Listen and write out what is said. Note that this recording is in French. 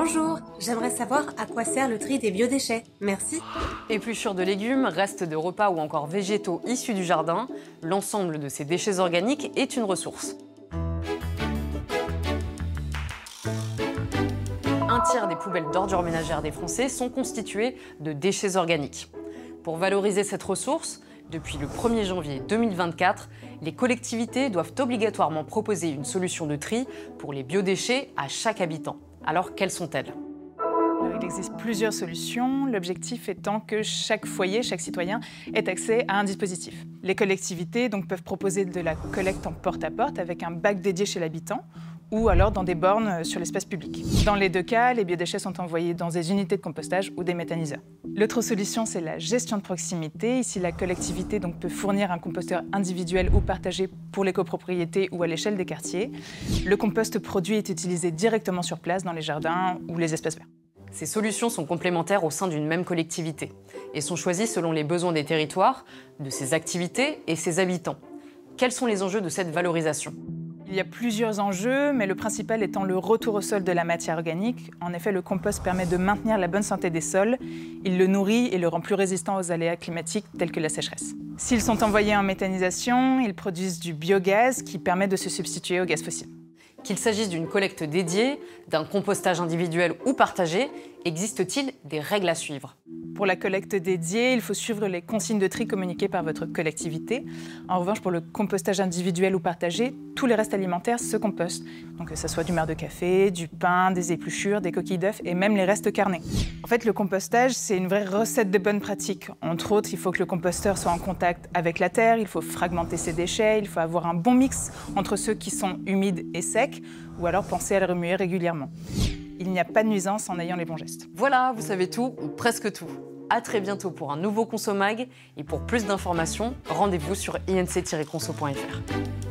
Bonjour, j'aimerais savoir à quoi sert le tri des biodéchets. Merci. Épluchures de légumes, restes de repas ou encore végétaux issus du jardin, l'ensemble de ces déchets organiques est une ressource. Un tiers des poubelles d'ordures ménagères des Français sont constituées de déchets organiques. Pour valoriser cette ressource, depuis le 1er janvier 2024, les collectivités doivent obligatoirement proposer une solution de tri pour les biodéchets à chaque habitant. Alors, quelles sont-elles ? Il existe plusieurs solutions, l'objectif étant que chaque foyer, chaque citoyen ait accès à un dispositif. Les collectivités donc, peuvent proposer de la collecte en porte-à-porte avec un bac dédié chez l'habitant ou alors dans des bornes sur l'espace public. Dans les deux cas, les biodéchets sont envoyés dans des unités de compostage ou des méthaniseurs. L'autre solution, c'est la gestion de proximité. Ici, la collectivité donc, peut fournir un composteur individuel ou partagé pour les copropriétés ou à l'échelle des quartiers. Le compost produit est utilisé directement sur place dans les jardins ou les espaces verts. Ces solutions sont complémentaires au sein d'une même collectivité et sont choisies selon les besoins des territoires, de ses activités et ses habitants. Quels sont les enjeux de cette valorisation ? Il y a plusieurs enjeux, mais le principal étant le retour au sol de la matière organique. En effet, le compost permet de maintenir la bonne santé des sols. Il le nourrit et le rend plus résistant aux aléas climatiques tels que la sécheresse. S'ils sont envoyés en méthanisation, ils produisent du biogaz qui permet de se substituer au gaz fossile. Qu'il s'agisse d'une collecte dédiée, d'un compostage individuel ou partagé, existe-t-il des règles à suivre ? Pour la collecte dédiée, il faut suivre les consignes de tri communiquées par votre collectivité. En revanche, pour le compostage individuel ou partagé, tous les restes alimentaires se compostent. Donc que ce soit du marc de café, du pain, des épluchures, des coquilles d'œufs et même les restes carnés. En fait, le compostage, c'est une vraie recette de bonne pratique. Entre autres, il faut que le composteur soit en contact avec la terre, il faut fragmenter ses déchets, il faut avoir un bon mix entre ceux qui sont humides et secs, ou alors penser à le remuer régulièrement. Il n'y a pas de nuisance en ayant les bons gestes. Voilà, vous savez tout, ou presque tout. À très bientôt pour un nouveau Consomag. Et pour plus d'informations, rendez-vous sur inc-conso.fr.